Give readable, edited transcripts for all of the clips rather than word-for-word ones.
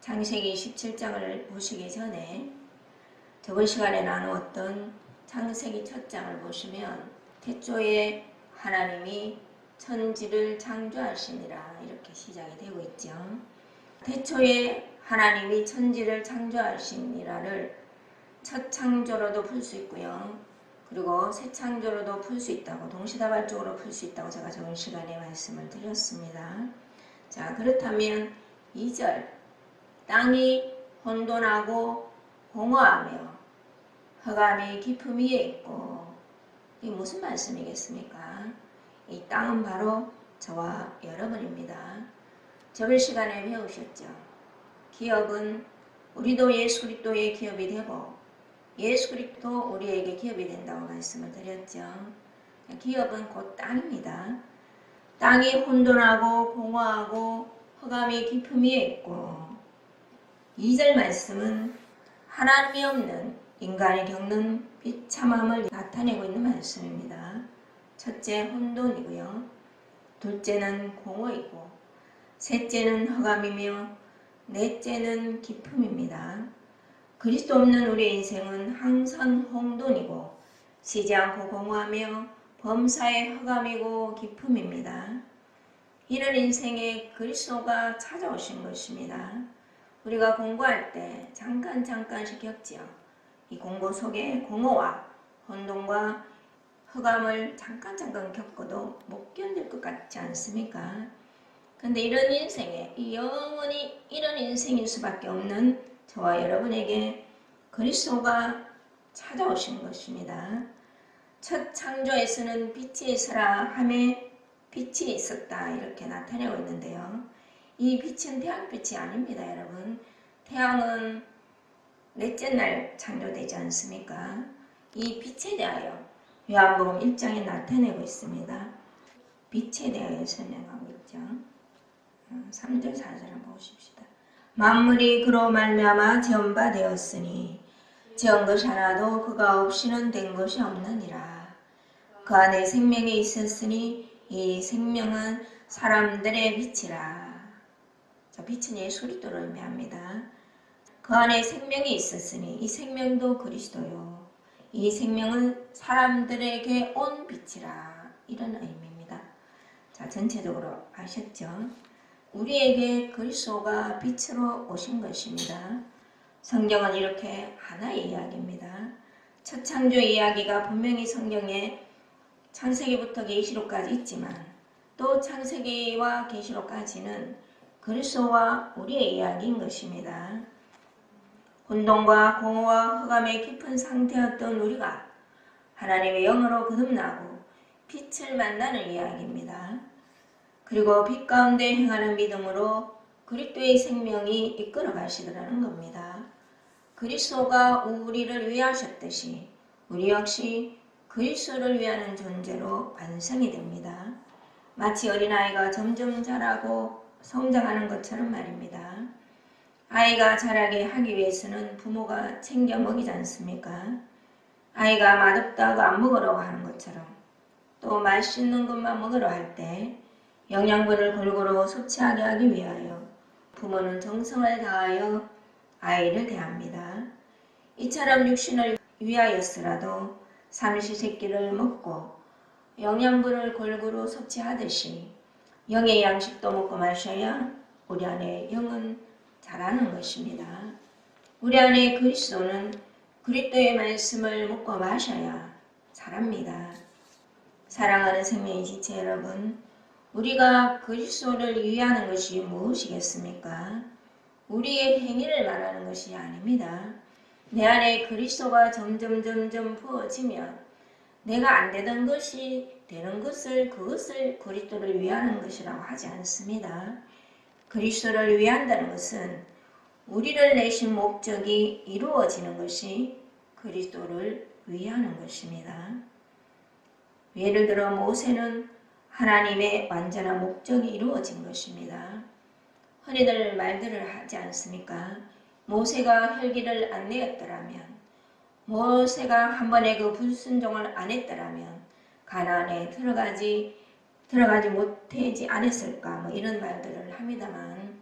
창세기 17장을 보시기 전에 저번 시간에 나누었던 창세기 첫 장을 보시면 태초에 하나님이 천지를 창조하시니라 이렇게 시작이 되고 있죠. 태초에 하나님이 천지를 창조하시니라를 첫 창조로도 풀 수 있고요. 그리고 새 창조로도 풀 수 있다고, 동시다발적으로 풀 수 있다고 제가 저번 시간에 말씀을 드렸습니다. 자, 그렇다면 2절 땅이 혼돈하고 공허하며 흑암이 깊음 위에 있고, 이게 무슨 말씀이겠습니까? 이 땅은 바로 저와 여러분입니다. 저번 시간에 배우셨죠? 기업은 우리도 예수 그리스도의 기업이 되고 예수 그리스도 우리에게 기업이 된다고 말씀을 드렸죠. 기업은 곧 땅입니다. 땅이 혼돈하고 공허하고 흑암이 깊음 위에 있고, 2절 말씀은 하나님이 없는 인간이 겪는 비참함을 나타내고 있는 말씀입니다. 첫째 혼돈이고요. 둘째는 공허이고, 셋째는 흑암이며 넷째는 깊음입니다. 그리스도 없는 우리의 인생은 항상 혼돈이고 쉬지 않고 공허하며 범사의 흑암이고 깊음입니다. 이런 인생에 그리스도가 찾아오신 것입니다. 우리가 공부할 때 잠깐씩 겪지요. 이 공부 속에 공허와 혼돈과 흑암을 잠깐 겪어도 못 견딜 것 같지 않습니까? 근데 이런 인생에, 이 영원히 이런 인생일 수밖에 없는 저와 여러분에게 그리스도가 찾아오신 것입니다. 첫 창조에서는 빛이 있으라 하매 빛이 있었다 이렇게 나타내고 있는데요. 이 빛은 태양빛이 아닙니다, 여러분. 태양은 넷째 날 창조되지 않습니까? 이 빛에 대하여 요한복음 1장에 나타내고 있습니다. 빛에 대하여 설명하고 있죠. 3절 4절 한번 보십시다. 만물이 그로 말미암아 지은 바 되었으니 지은 것이 하나도 그가 없이는 된 것이 없느니라. 그 안에 생명이 있었으니 이 생명은 사람들의 빛이라. 자, 빛은 예수 그리스도를 의미합니다. 그 안에 생명이 있었으니 이 생명도 그리스도요. 이 생명은 사람들에게 온 빛이라. 이런 의미입니다. 자, 전체적으로 아셨죠? 우리에게 그리스도가 빛으로 오신 것입니다. 성경은 이렇게 하나의 이야기입니다. 첫 창조 이야기가 분명히 성경에 창세기부터 계시록까지 있지만 또 창세기와 계시록까지는 그리스도와 우리의 이야기인 것입니다. 혼돈과 공허와 흑암의 깊은 상태였던 우리가 하나님의 영으로 거듭나고 빛을 만나는 이야기입니다. 그리고 빛 가운데 행하는 믿음으로 그리스도의 생명이 이끌어 가시더라는 겁니다. 그리스도가 우리를 위하셨듯이 우리 역시 그리스도를 위하는 존재로 완성이 됩니다. 마치 어린아이가 점점 자라고 성장하는 것처럼 말입니다. 아이가 자라게 하기 위해서는 부모가 챙겨 먹이지 않습니까? 아이가 맛없다고 안 먹으라고 하는 것처럼, 또 맛있는 것만 먹으라 할 때 영양분을 골고루 섭취하게 하기 위하여 부모는 정성을 다하여 아이를 대합니다. 이처럼 육신을 위하였으라도 삼시세끼를 먹고 영양분을 골고루 섭취하듯이 영의 양식도 먹고 마셔야 우리 안에 영은 자라는 것입니다. 우리 안에 그리스도는 그리스도의 말씀을 먹고 마셔야 자랍니다. 사랑하는 생명의 지체 여러분, 우리가 그리스도를 위하는 것이 무엇이겠습니까? 우리의 행위를 말하는 것이 아닙니다. 내 안에 그리스도가 점점 부어지면 내가 안 되던 것이 되는 것을, 그것을 그리스도를 위하는 것이라고 하지 않습니다. 그리스도를 위한다는 것은 우리를 내신 목적이 이루어지는 것이 그리스도를 위하는 것입니다. 예를 들어 모세는 하나님의 완전한 목적이 이루어진 것입니다. 흔히들 말들을 하지 않습니까? 모세가 혈기를 안 내었더라면, 모세가 한 번의 그 불순종을 안 했더라면 가나안에 들어가지 못하지 않았을까, 이런 말들을 합니다만,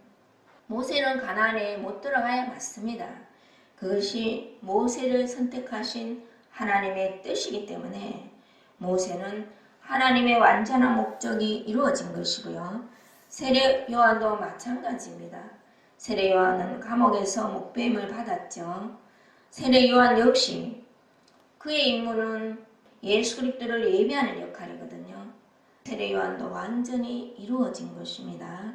모세는 가나안에 못 들어가야 맞습니다. 그것이 모세를 선택하신 하나님의 뜻이기 때문에 모세는 하나님의 완전한 목적이 이루어진 것이고요. 세례 요한도 마찬가지입니다. 세례 요한은 감옥에서 목배임을 받았죠. 세례 요한 역시 그의 임무는 예수 그리스도를 예비하는 역할이거든요. 세례 요한도 완전히 이루어진 것입니다.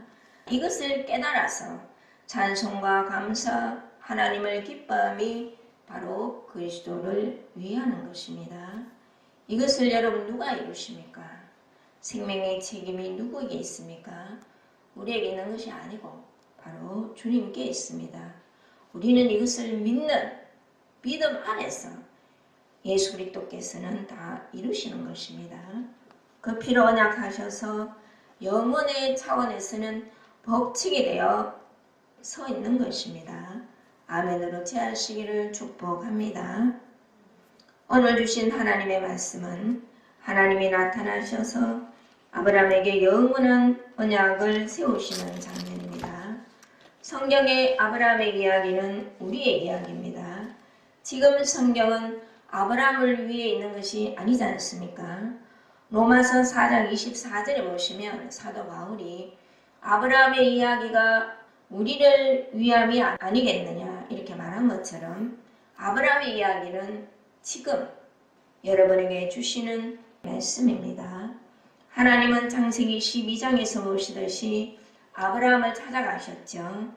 이것을 깨달아서 찬송과 감사, 하나님을 기뻐함이 바로 그리스도를 위하는 것입니다. 이것을 여러분 누가 이루십니까? 생명의 책임이 누구에게 있습니까? 우리에게 있는 것이 아니고 바로 주님께 있습니다. 우리는 이것을 믿는 믿음 안에서 예수 그리스도께서는 다 이루시는 것입니다. 그 피로 언약하셔서 영혼의 차원에서는 법칙이 되어 서 있는 것입니다. 아멘으로 제하시기를 축복합니다. 오늘 주신 하나님의 말씀은 하나님이 나타나셔서 아브라함에게 영원한 언약을 세우시는 장면입니다. 성경의 아브라함의 이야기는 우리의 이야기입니다. 지금 성경은 아브라함을 위해 있는 것이 아니지 않습니까? 로마서 4장 24절에 보시면 사도 바울이 아브라함의 이야기가 우리를 위함이 아니겠느냐 이렇게 말한 것처럼 아브라함의 이야기는 지금 여러분에게 주시는 말씀입니다. 하나님은 창세기 12장에서 보시듯이 아브라함을 찾아가셨죠.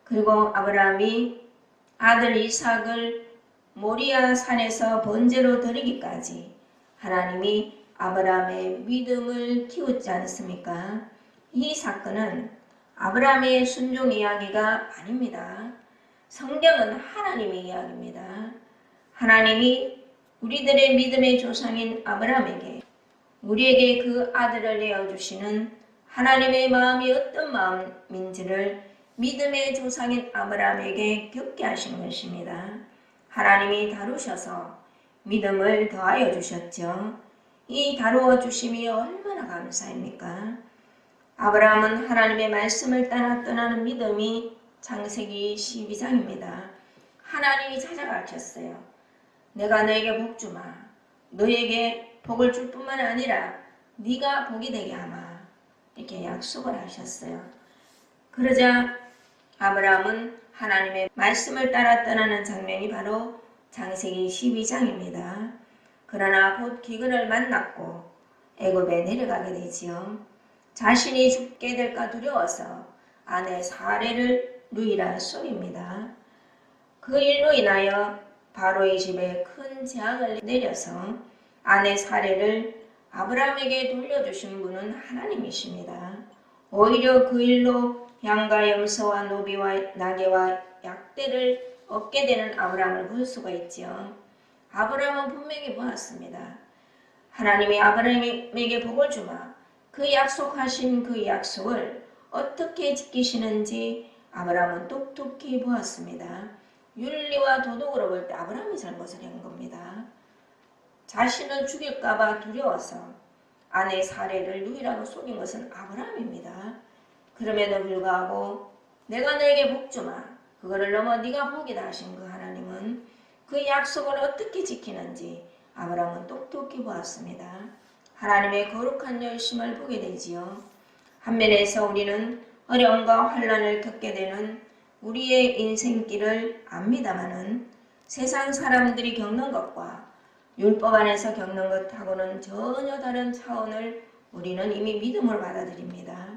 그리고 아브라함이 아들 이삭을 모리아 산에서 번제로 드리기까지 하나님이 아브라함의 믿음을 키웠지 않습니까? 이 사건은 아브라함의 순종 이야기가 아닙니다. 성경은 하나님의 이야기입니다. 하나님이 우리들의 믿음의 조상인 아브라함에게 우리에게 그 아들을 내어주시는 하나님의 마음이 어떤 마음인지를 믿음의 조상인 아브라함에게 겪게 하신 것입니다. 하나님이 다루셔서 믿음을 더하여 주셨죠. 이 다루어 주심이 얼마나 감사합니까? 아브라함은 하나님의 말씀을 따라 떠나는 믿음이 창세기 12장입니다. 하나님이 찾아가셨어요. 내가 너에게 복 주마. 너에게 복을 줄 뿐만 아니라 네가 복이 되게 하마. 이렇게 약속을 하셨어요. 그러자 아브라함은 하나님의 말씀을 따라 떠나는 장면이 바로 창세기 12장입니다. 그러나 곧 기근을 만났고 애굽에 내려가게 되지요. 자신이 죽게 될까 두려워서 아내 사레를 누이라 속입니다. 그 일로 인하여 바로의 집에 큰 재앙을 내려서 아내 사레를 아브라함에게 돌려주신 분은 하나님이십니다. 오히려 그 일로 양과 염소와 노비와 나귀와 약대를 얻게 되는 아브라함을 볼 수가 있지요. 아브라함은 분명히 보았습니다. 하나님이 아브라함에게 복을 주마. 그 약속하신 그 약속을 어떻게 지키시는지 아브라함은 똑똑히 보았습니다. 윤리와 도덕으로 볼 때 아브라함이 잘못을 한 겁니다. 자신을 죽일까봐 두려워서 아내 사레를 누이라고 속인 것은 아브라함입니다. 그럼에도 불구하고 내가 너에게 복 주마. 그거를 넘어 네가 복이다 하신 그 하나님은 그 약속을 어떻게 지키는지 아브라함은 똑똑히 보았습니다. 하나님의 거룩한 열심을 보게 되지요. 한면에서 우리는 어려움과 환난을 겪게 되는 우리의 인생길을 압니다마는 세상 사람들이 겪는 것과 율법 안에서 겪는 것하고는 전혀 다른 차원을 우리는 이미 믿음으로 받아들입니다.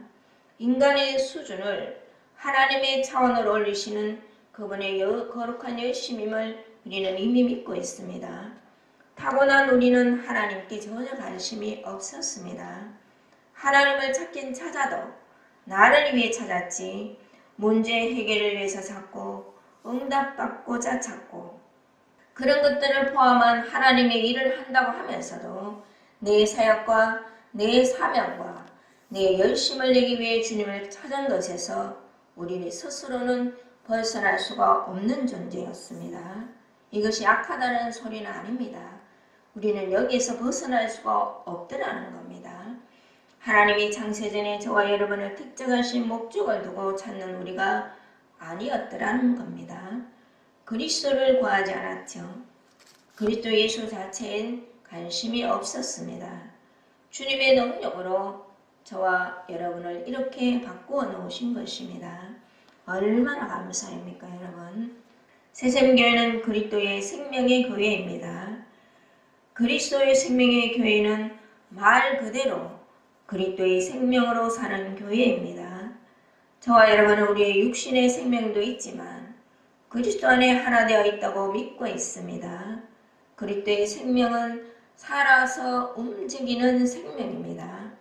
인간의 수준을 하나님의 차원으로 올리시는 그분의 거룩한 열심임을 우리는 이미 믿고 있습니다. 타고난 우리는 하나님께 전혀 관심이 없었습니다. 하나님을 찾긴 찾아도 나를 위해 찾았지 문제 해결을 위해서 찾고 응답받고자 찾고 그런 것들을 포함한 하나님의 일을 한다고 하면서도 내 사역과 내 사명과 내 열심을 내기 위해 주님을 찾은 것에서 우리는 스스로는 벗어날 수가 없는 존재였습니다. 이것이 악하다는 소리는 아닙니다. 우리는 여기에서 벗어날 수가 없더라는 겁니다. 하나님이 창세전에 저와 여러분을 특정하신 목적을 두고 찾는 우리가 아니었더라는 겁니다. 그리스도를 구하지 않았죠. 그리스도 예수 자체엔 관심이 없었습니다. 주님의 능력으로 저와 여러분을 이렇게 바꾸어 놓으신 것입니다. 얼마나 감사합니까, 여러분? 새샘교회는 그리스도의 생명의 교회입니다. 그리스도의 생명의 교회는 말 그대로 그리스도의 생명으로 사는 교회입니다. 저와 여러분은 우리의 육신의 생명도 있지만 그리스도 안에 하나 되어 있다고 믿고 있습니다. 그리스도의 생명은 살아서 움직이는 생명입니다.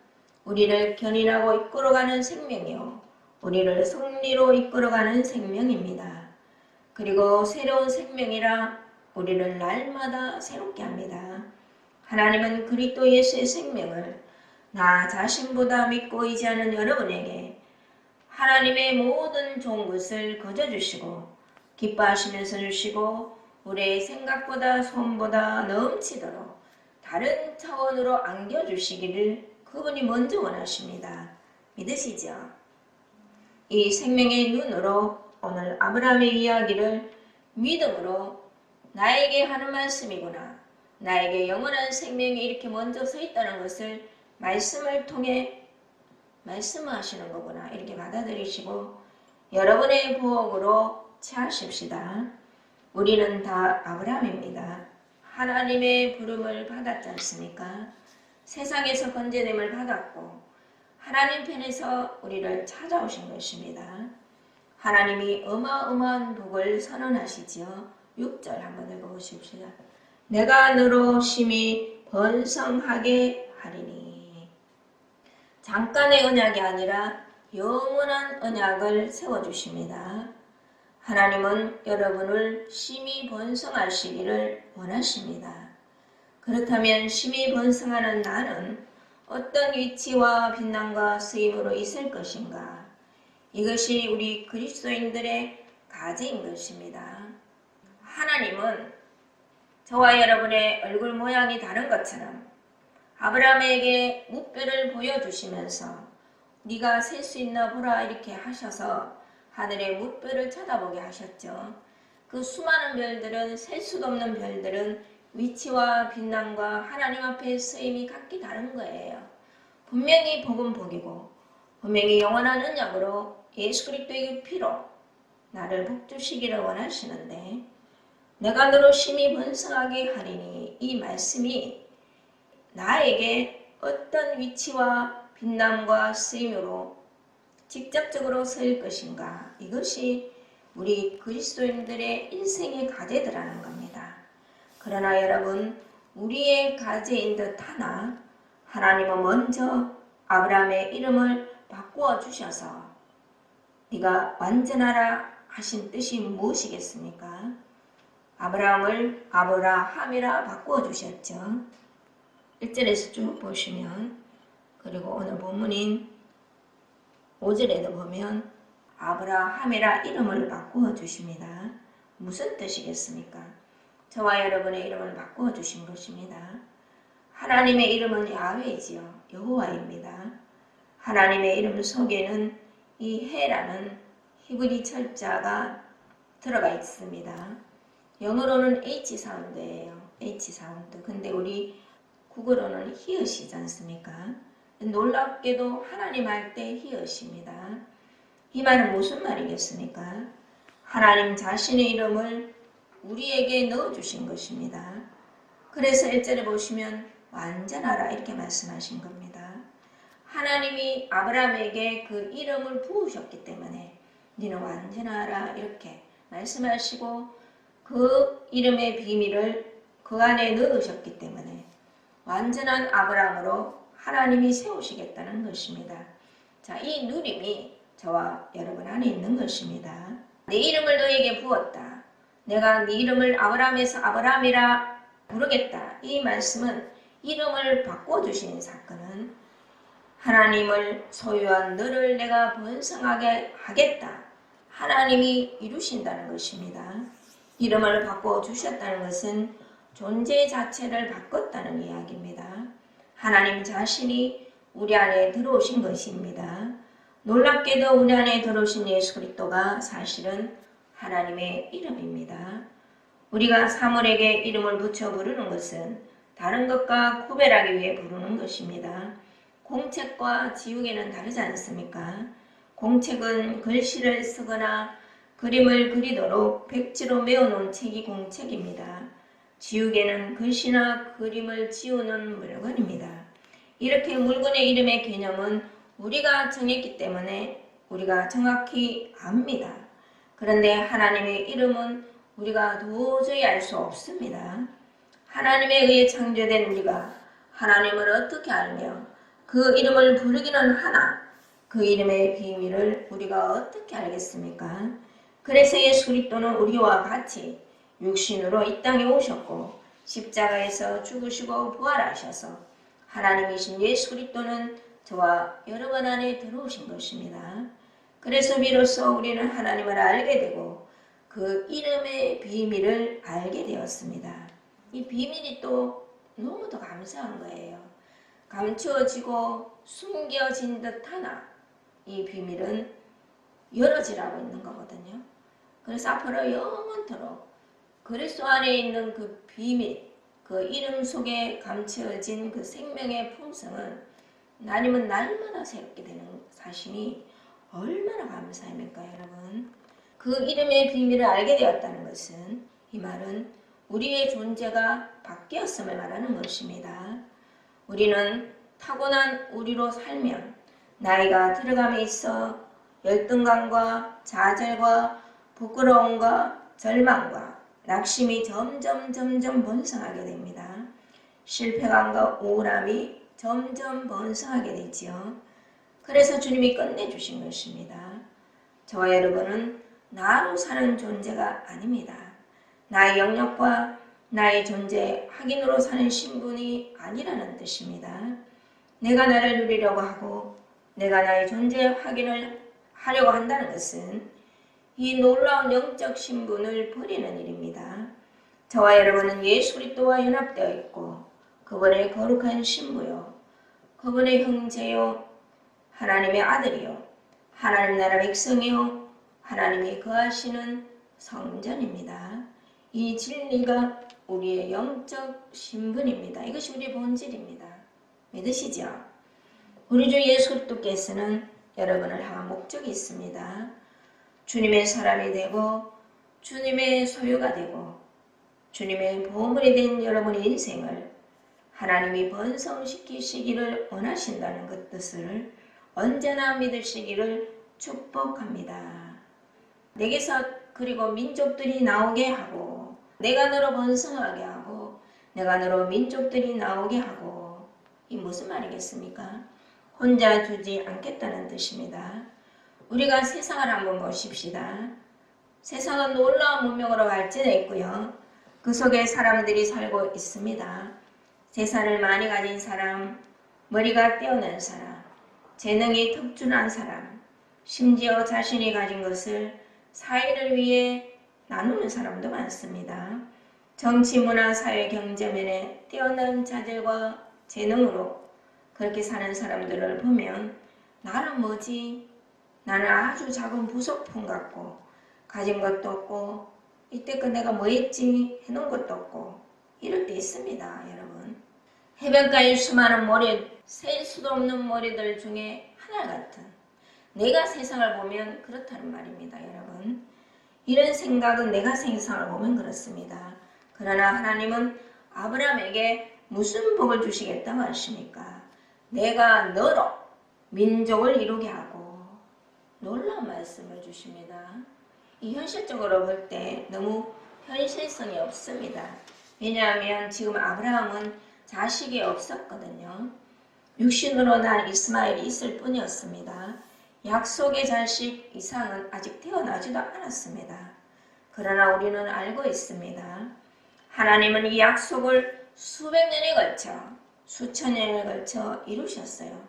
우리를 견인하고 이끌어가는 생명이요, 우리를 승리로 이끌어가는 생명입니다. 그리고 새로운 생명이라 우리를 날마다 새롭게 합니다. 하나님은 그리스도 예수의 생명을 나 자신보다 믿고 의지하는 여러분에게 하나님의 모든 좋은 것을 거저주시고 기뻐하시면서 주시고 우리의 생각보다 손보다 넘치도록 다른 차원으로 안겨주시기를 그분이 먼저 원하십니다. 믿으시죠? 이 생명의 눈으로 오늘 아브라함의 이야기를 믿음으로 나에게 하는 말씀이구나, 나에게 영원한 생명이 이렇게 먼저 서 있다는 것을 말씀을 통해 말씀하시는 거구나 이렇게 받아들이시고 여러분의 부엌으로 취하십시다. 우리는 다 아브라함입니다. 하나님의 부름을 받았지 않습니까? 세상에서 건져냄을 받았고 하나님 편에서 우리를 찾아오신 것입니다. 하나님이 어마어마한 복을 선언하시지요. 6절 한번 읽어보십시다. 내가 너로 심히 번성하게 하리니. 잠깐의 언약이 아니라 영원한 언약을 세워주십니다. 하나님은 여러분을 심히 번성하시기를 원하십니다. 그렇다면 심히 번성하는 나는 어떤 위치와 빛남과 쓰임으로 있을 것인가? 이것이 우리 그리스도인들의 과제인 것입니다. 하나님은 저와 여러분의 얼굴 모양이 다른 것처럼 아브라함에게 무뼈를 보여주시면서 네가 셀 수 있나 보라 이렇게 하셔서 하늘의 무뼈를 쳐다보게 하셨죠. 그 수많은 별들은, 셀 수도 없는 별들은 위치와 빛남과 하나님 앞에 쓰임이 각기 다른 거예요. 분명히 복은 복이고 분명히 영원한 언약으로 예수 그리스도의 피로 나를 복주시기를 원하시는데 내가 너로 심히 번성하게 하리니 이 말씀이 나에게 어떤 위치와 빛남과 쓰임으로 직접적으로 쓰일 것인가, 이것이 우리 그리스도인들의 인생의 과제들하는 겁니다. 그러나 여러분, 우리의 과제인 듯 하나 하나님은 먼저 아브라함의 이름을 바꾸어 주셔서 네가 완전하라 하신 뜻이 무엇이겠습니까? 아브라함을 아브라함이라 바꾸어 주셨죠. 1절에서 쭉 보시면, 그리고 오늘 본문인 5절에도 보면 아브라함이라 이름을 바꾸어 주십니다. 무슨 뜻이겠습니까? 저와 여러분의 이름을 바꾸어 주신 것입니다. 하나님의 이름은 야훼이지요. 여호와입니다. 하나님의 이름 속에는 이 해라는 히브리 철자가 들어가 있습니다. 영어로는 H 사운드예요. H 사운드. 근데 우리 국어로는 히읗이지 않습니까? 놀랍게도 하나님 할 때 히읗입니다. 이 말은 무슨 말이겠습니까? 하나님 자신의 이름을 우리에게 넣어주신 것입니다. 그래서 1절에 보시면 완전하라 이렇게 말씀하신 겁니다. 하나님이 아브라함에게 그 이름을 부으셨기 때문에 너는 완전하라 이렇게 말씀하시고 그 이름의 비밀을 그 안에 넣으셨기 때문에 완전한 아브라함으로 하나님이 세우시겠다는 것입니다. 자, 이 누림이 저와 여러분 안에 있는 것입니다. 내 이름을 너에게 부었다. 내가 네 이름을 아브라함에서 아브라함이라 부르겠다. 이 말씀은 이름을 바꿔주시는 사건은 하나님을 소유한 너를 내가 번성하게 하겠다. 하나님이 이루신다는 것입니다. 이름을 바꿔주셨다는 것은 존재 자체를 바꿨다는 이야기입니다. 하나님 자신이 우리 안에 들어오신 것입니다. 놀랍게도 우리 안에 들어오신 예수 그리스도가 사실은 하나님의 이름입니다. 우리가 사물에게 이름을 붙여 부르는 것은 다른 것과 구별하기 위해 부르는 것입니다. 공책과 지우개는 다르지 않습니까? 공책은 글씨를 쓰거나 그림을 그리도록 백지로 메어놓은 책이 공책입니다. 지우개는 글씨나 그림을 지우는 물건입니다. 이렇게 물건의 이름의 개념은 우리가 정했기 때문에 우리가 정확히 압니다. 그런데 하나님의 이름은 우리가 도저히 알 수 없습니다. 하나님에 의해 창조된 우리가 하나님을 어떻게 알며 그 이름을 부르기는 하나 그 이름의 비밀을 우리가 어떻게 알겠습니까? 그래서 예수 그리스도는 우리와 같이 육신으로 이 땅에 오셨고 십자가에서 죽으시고 부활하셔서 하나님이신 예수 그리스도는 저와 여러분 안에 들어오신 것입니다. 그래서 비로소 우리는 하나님을 알게 되고 그 이름의 비밀을 알게 되었습니다. 이 비밀이 또 너무도 감사한 거예요. 감추어지고 숨겨진 듯하나 이 비밀은 열어지라고 있는 거거든요. 그래서 앞으로 영원토록 그리스도 안에 있는 그 비밀, 그 이름 속에 감추어진 그 생명의 품성은 하나님은 날마다 새롭게 되는 사실이 얼마나 감사합니까, 여러분? 그 이름의 비밀을 알게 되었다는 것은 이 말은 우리의 존재가 바뀌었음을 말하는 것입니다. 우리는 타고난 우리로 살면 나이가 들어감에 있어 열등감과 좌절과 부끄러움과 절망과 낙심이 점점 번성하게 됩니다. 실패감과 우울함이 점점 번성하게 되지요. 그래서 주님이 끝내주신 것입니다. 저와 여러분은 나로 사는 존재가 아닙니다. 나의 영역과 나의 존재 확인으로 사는 신분이 아니라는 뜻입니다. 내가 나를 누리려고 하고 내가 나의 존재 확인을 하려고 한다는 것은 이 놀라운 영적 신분을 버리는 일입니다. 저와 여러분은 예수 그리스도와 연합되어 있고 그분의 거룩한 신부요, 그분의 형제요, 하나님의 아들이요, 하나님 나라 백성이요, 하나님이 거하시는 성전입니다. 이 진리가 우리의 영적 신분입니다. 이것이 우리의 본질입니다. 믿으시죠? 우리 주 예수 그리스도께서는 여러분을 향한 목적이 있습니다. 주님의 사람이 되고 주님의 소유가 되고 주님의 보물이 된 여러분의 인생을 하나님이 번성시키시기를 원하신다는 그 뜻을 언제나 믿으시기를 축복합니다. 내게서 그리고 민족들이 나오게 하고 내가 너로 번성하게 하고 내가 너로 민족들이 나오게 하고 이 무슨 말이겠습니까? 혼자 두지 않겠다는 뜻입니다. 우리가 세상을 한번 보십시다. 세상은 놀라운 문명으로 발전해 있고요. 그 속에 사람들이 살고 있습니다. 재산을 많이 가진 사람, 머리가 뛰어난 사람, 재능이 특출난 사람, 심지어 자신이 가진 것을 사회를 위해 나누는 사람도 많습니다. 정치, 문화, 사회, 경제면에 뛰어난 자질과 재능으로 그렇게 사는 사람들을 보면 나는 뭐지? 나는 아주 작은 부속품 같고 가진 것도 없고 이때껏 내가 뭐 했지? 해놓은 것도 없고 이럴 때 있습니다, 여러분. 해변가의 수많은 모래, 셀 수도 없는 모래들 중에 하나 같은 내가 세상을 보면 그렇다는 말입니다, 여러분. 이런 생각은 내가 세상을 보면 그렇습니다. 그러나 하나님은 아브라함에게 무슨 복을 주시겠다고 하십니까? 내가 너로 민족을 이루게 하고 놀라운 말씀을 주십니다. 이 현실적으로 볼 때 너무 현실성이 없습니다. 왜냐하면 지금 아브라함은 자식이 없었거든요. 육신으로 난 이스마엘이 있을 뿐이었습니다. 약속의 자식 이상은 아직 태어나지도 않았습니다. 그러나 우리는 알고 있습니다. 하나님은 이 약속을 수백 년에 걸쳐 수천 년에 걸쳐 이루셨어요.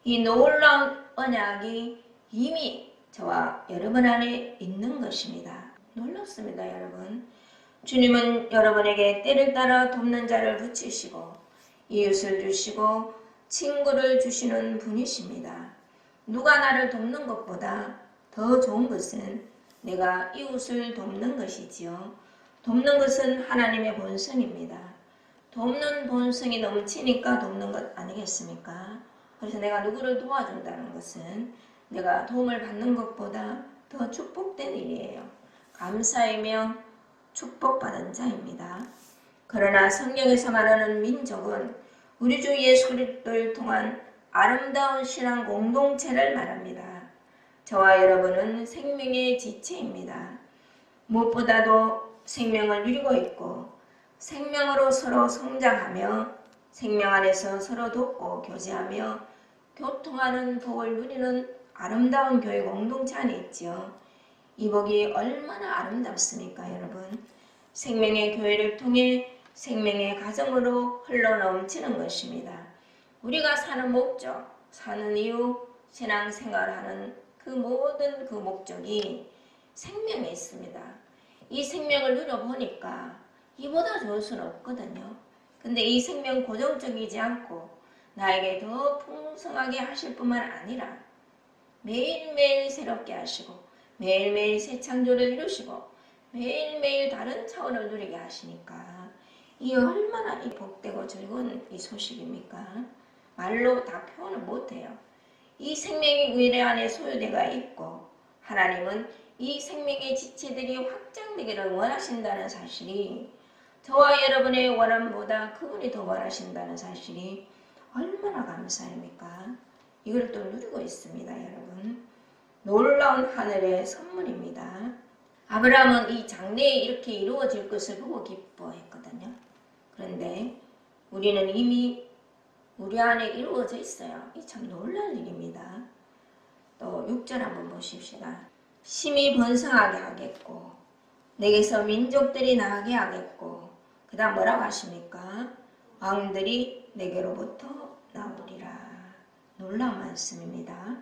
이 놀라운 언약이 이미 저와 여러분 안에 있는 것입니다. 놀랍습니다, 여러분. 주님은 여러분에게 때를 따라 돕는 자를 붙이시고 이웃을 주시고 친구를 주시는 분이십니다. 누가 나를 돕는 것보다 더 좋은 것은 내가 이웃을 돕는 것이지요. 돕는 것은 하나님의 본성입니다. 돕는 본성이 넘치니까 돕는 것 아니겠습니까? 그래서 내가 누구를 도와준다는 것은 내가 도움을 받는 것보다 더 축복된 일이에요. 감사이며 축복받은 자입니다. 그러나 성경에서 말하는 민족은 우리 주 예수 그리스도를 통한 아름다운 신앙 공동체를 말합니다. 저와 여러분은 생명의 지체입니다. 무엇보다도 생명을 누리고 있고 생명으로 서로 성장하며 생명 안에서 서로 돕고 교제하며 교통하는 복을 누리는 아름다운 교회 공동체 안에 있지요. 이 복이 얼마나 아름답습니까, 여러분? 생명의 교회를 통해 생명의 가정으로 흘러넘치는 것입니다. 우리가 사는 목적, 사는 이유, 신앙생활하는 그 모든 그 목적이 생명에 있습니다. 이 생명을 누려보니까 이보다 좋을 수는 없거든요. 근데 이 생명 고정적이지 않고 나에게 더 풍성하게 하실 뿐만 아니라 매일매일 새롭게 하시고 매일매일 새 창조를 이루시고 매일매일 다른 차원을 누리게 하시니까 이 얼마나 이 복되고 즐거운 이 소식입니까? 말로 다 표현을 못해요. 이 생명의 의뢰 안에 소유대가 있고 하나님은 이 생명의 지체들이 확장되기를 원하신다는 사실이 저와 여러분의 원함보다 그분이 더 원하신다는 사실이 얼마나 감사합니까? 이걸 또 누리고 있습니다, 여러분. 놀라운 하늘의 선물입니다. 아브라함은 이 장래에 이렇게 이루어질 것을 보고 기뻐했거든요. 그런데 우리는 이미 우리 안에 이루어져 있어요. 이 참 놀랄 일입니다. 또 6절 한번 보십시다. 심히 번성하게 하겠고 내게서 민족들이 나게 하겠고 그 다음 뭐라고 하십니까? 왕들이 내게로부터 나오리라. 놀라운 말씀입니다.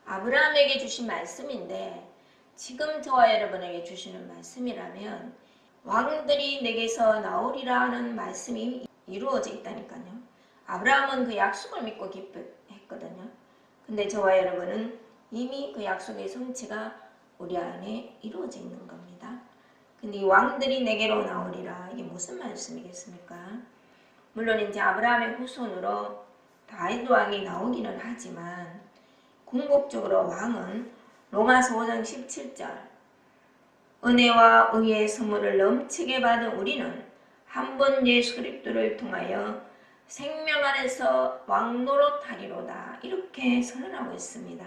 아브라함에게 주신 말씀인데 지금 저와 여러분에게 주시는 말씀이라면 왕들이 내게서 나오리라는 말씀이 이루어져 있다니까요. 아브라함은 그 약속을 믿고 기뻐했거든요. 근데 저와 여러분은 이미 그 약속의 성취가 우리 안에 이루어져 있는 겁니다. 근데 이 왕들이 내게로 나오리라. 이게 무슨 말씀이겠습니까? 물론 이제 아브라함의 후손으로 다윗 왕이 나오기는 하지만 궁극적으로 왕은 로마서 5장 17절 은혜와 의의 선물을 넘치게 받은 우리는 한 번 예수 그리스도를 통하여 생명 안에서 왕노릇하리로다. 이렇게 선언하고 있습니다.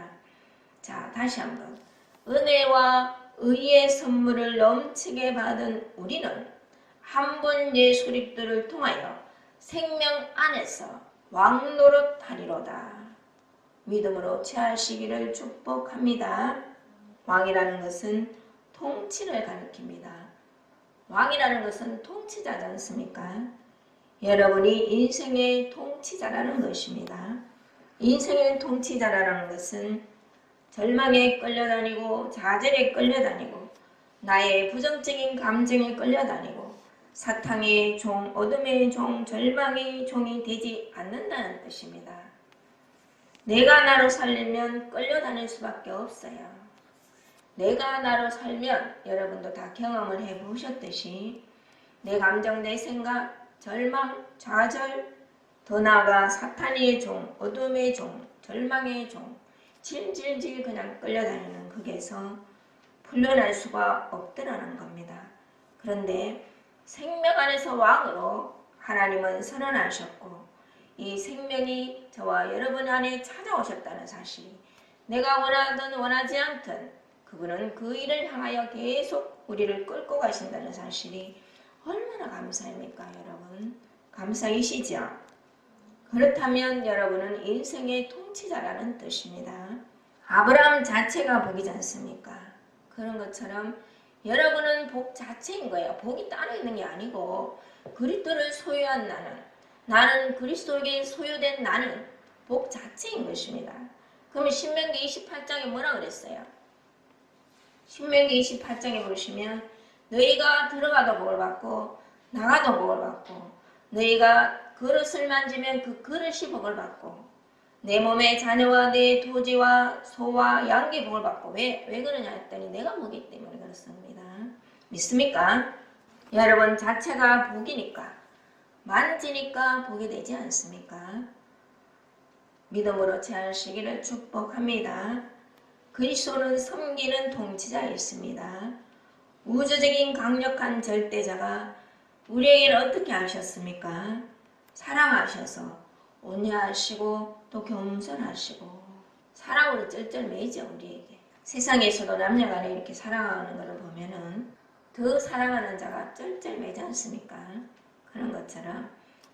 자, 다시 한번 은혜와 의의 선물을 넘치게 받은 우리는 한 번 예수 그리스도를 통하여 생명 안에서 왕노릇하리로다. 믿음으로 취하시기를 축복합니다. 왕이라는 것은 통치를 가리킵니다. 왕이라는 것은 통치자지 않습니까? 여러분이 인생의 통치자라는 것입니다. 인생의 통치자라는 것은 절망에 끌려다니고 좌절에 끌려다니고 나의 부정적인 감정에 끌려다니고 사탕의 종, 어둠의 종, 절망의 종이 되지 않는다는 뜻입니다. 내가 나로 살려면 끌려다닐 수밖에 없어요. 내가 나로 살면 여러분도 다 경험을 해보셨듯이 내 감정, 내 생각, 절망, 좌절, 더 나아가 사탄의 종, 어둠의 종, 절망의 종, 질질질 그냥 끌려다니는 극에서 풀려날 수가 없더라는 겁니다. 그런데 생명 안에서 왕으로 하나님은 선언하셨고 이 생명이 저와 여러분 안에 찾아오셨다는 사실, 내가 원하든 원하지 않든 그분은 그 일을 향하여 계속 우리를 끌고 가신다는 사실이 얼마나 감사합니까, 여러분? 감사이시죠? 그렇다면 여러분은 인생의 통치자라는 뜻입니다. 아브라함 자체가 복이지 않습니까? 그런 것처럼 여러분은 복 자체인 거예요. 복이 따로 있는 게 아니고 그리스도를 소유한 나는 그리스도에게 소유된 나는 복 자체인 것입니다. 그러면 신명기 28장에 뭐라 그랬어요? 신명기 28장에 보시면 너희가 들어가도 복을 받고 나가도 복을 받고 너희가 그릇을 만지면 그 그릇이 복을 받고 내 몸의 자녀와 내 토지와 소와 양의 복을 받고 왜 그러냐 했더니 내가 먹기 때문에 그렇습니다. 믿습니까? 여러분 자체가 복이니까 만지니까 복이 되지 않습니까? 믿음으로 취하시기를 축복합니다. 그리스도는 섬기는 통치자였습니다. 우주적인 강력한 절대자가 우리에게는 어떻게 하셨습니까? 사랑하셔서 온유하시고 또 겸손하시고 사랑으로 쩔쩔매죠 우리에게. 세상에서도 남녀간에 이렇게 사랑하는 것을 보면은 더 사랑하는 자가 쩔쩔매지 않습니까? 그런 것처럼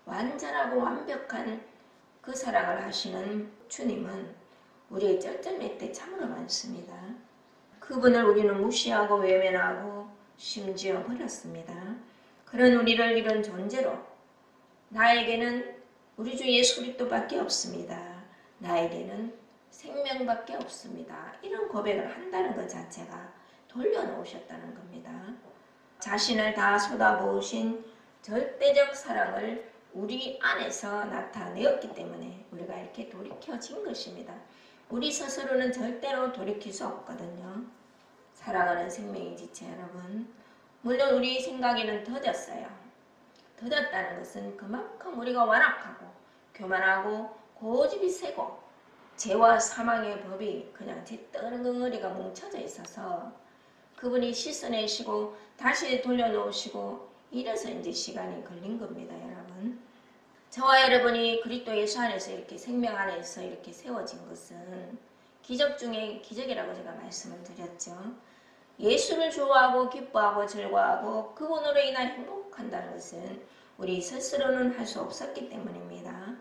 완전하고 완벽한 그 사랑을 하시는 주님은 우리의 쩔쩔맬 때 참으로 많습니다. 그분을 우리는 무시하고 외면하고 심지어 버렸습니다. 그런 우리를 이런 존재로 나에게는 우리 주 예수 그리스도밖에 없습니다. 나에게는 생명밖에 없습니다. 이런 고백을 한다는 것 자체가 돌려놓으셨다는 겁니다. 자신을 다 쏟아부으신 절대적 사랑을 우리 안에서 나타내었기 때문에 우리가 이렇게 돌이켜진 것입니다. 우리 스스로는 절대로 돌이킬 수 없거든요. 사랑하는 생명의 지체 여러분, 물론 우리 생각에는 더뎠어요. 더뎠다는 것은 그만큼 우리가 완악하고 교만하고 고집이 세고 죄와 사망의 법이 그냥 뒷덩어리가 뭉쳐져 있어서 그분이 씻어내시고 다시 돌려놓으시고 이래서 이제 시간이 걸린 겁니다, 여러분. 저와 여러분이 그리스도 예수 안에서 이렇게 생명 안에서 이렇게 세워진 것은 기적 중에 기적이라고 제가 말씀을 드렸죠. 예수를 좋아하고 기뻐하고 즐거워하고 그분으로 인한 행복한다는 것은 우리 스스로는 할 수 없었기 때문입니다.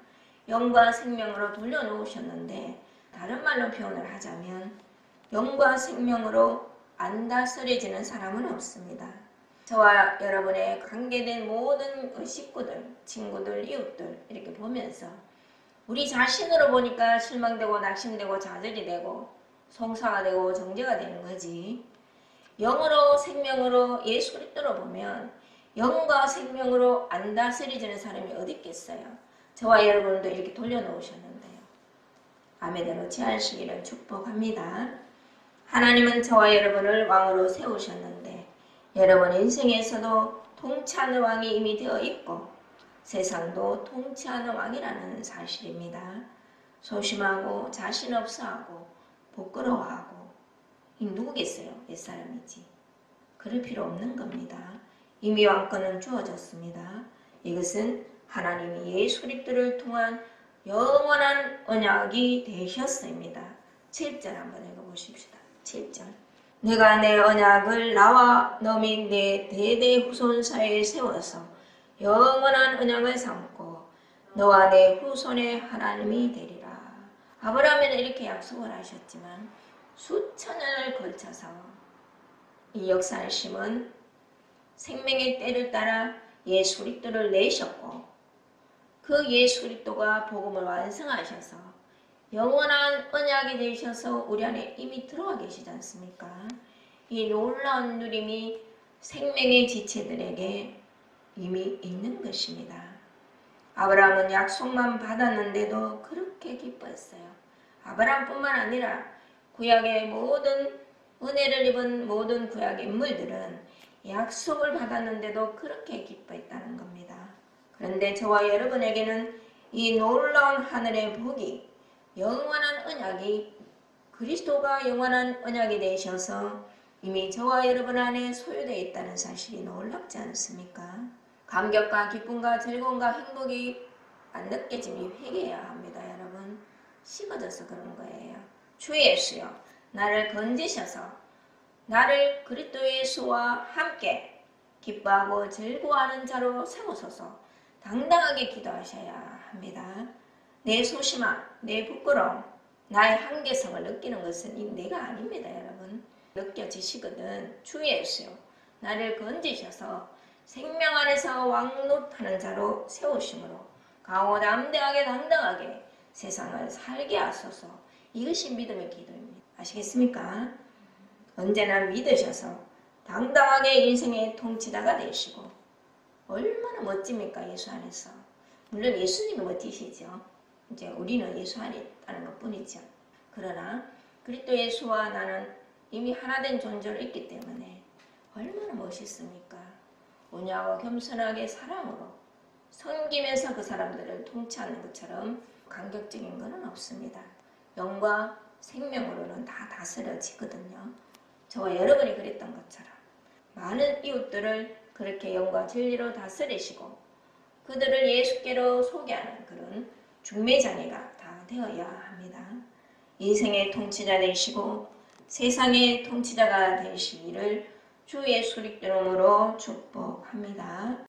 영과 생명으로 돌려놓으셨는데 다른 말로 표현을 하자면 영과 생명으로 안 다스려지는 사람은 없습니다. 저와 여러분의 관계된 모든 식구들, 친구들, 이웃들 이렇게 보면서 우리 자신으로 보니까 실망되고 낙심되고 좌절이 되고 송사가 되고 정죄가 되는 거지. 영으로 생명으로 예수 그리스도로 보면 영과 생명으로 안 다스려지는 사람이 어디 있겠어요. 저와 여러분도 이렇게 돌려놓으셨는데요. 아멘으로 취하시기를 축복합니다. 하나님은 저와 여러분을 왕으로 세우셨는데 여러분 인생에서도 통치하는 왕이 이미 되어 있고 세상도 통치하는 왕이라는 사실입니다. 소심하고 자신 없어하고 부끄러워하고 누구겠어요? 옛사람이지. 그럴 필요 없는 겁니다. 이미 왕권은 주어졌습니다. 이것은 하나님이 예수 그리스도를 통한 영원한 언약이 되셨습니다. 7절 한번 읽어보십시다. 7절. 내가 내 언약을 나와 너 및 내 대대 후손 사이에 세워서 영원한 언약을 삼고 너와 내 후손의 하나님이 되리라. 아브라함에는 이렇게 약속을 하셨지만 수천 년을 걸쳐서 이 역사하심은 생명의 때를 따라 예수 그리스도를 내셨고 그 예수 그리스도가 복음을 완성하셔서 영원한 언약이 되셔서 우리 안에 이미 들어와 계시지 않습니까? 이 놀라운 누림이 생명의 지체들에게 이미 있는 것입니다. 아브라함은 약속만 받았는데도 그렇게 기뻐했어요. 아브라함뿐만 아니라 구약의 모든 은혜를 입은 모든 구약의 인물들은 약속을 받았는데도 그렇게 기뻐했다는 겁니다. 그런데 저와 여러분에게는 이 놀라운 하늘의 복이 영원한 언약이 그리스도가 영원한 언약이 되셔서 이미 저와 여러분 안에 소유되어 있다는 사실이 놀랍지 않습니까? 감격과 기쁨과 즐거움과 행복이 안 느껴지니 회개해야 합니다. 여러분 식어져서 그런 거예요. 주 예수여 나를 건지셔서 나를 그리스도 예수와 함께 기뻐하고 즐거워하는 자로 세우소서 당당하게 기도하셔야 합니다. 내 소심함, 내 부끄러움, 나의 한계성을 느끼는 것은 내가 아닙니다. 여러분 느껴지시거든. 주 예수여 나를 건지셔서 생명 안에서 왕노하는 자로 세우심으로 강호담대하게 당당하게 세상을 살게 하소서. 이것이 믿음의 기도입니다. 아시겠습니까? 언제나 믿으셔서 당당하게 인생의 통치자가 되시고 얼마나 멋집니까? 예수 안에서. 물론 예수님이 멋지시죠. 이제 우리는 예수 안에 있다는 것뿐이죠. 그러나 그리스도 예수와 나는 이미 하나 된 존재로 있기 때문에 얼마나 멋있습니까? 온유하고 겸손하게 사랑으로 섬기면서 그 사람들을 통치하는 것처럼 감격적인 것은 없습니다. 영과 생명으로는 다 다스려지거든요. 저와 여러분이 그랬던 것처럼 많은 이웃들을 그렇게 영과 진리로 다스리시고 그들을 예수께로 소개하는 그런 중매자녀가 다 되어야 합니다. 이생의 통치자 되시고 세상의 통치자가 되시기를 주 예수 그리스도 이름으로 축복합니다.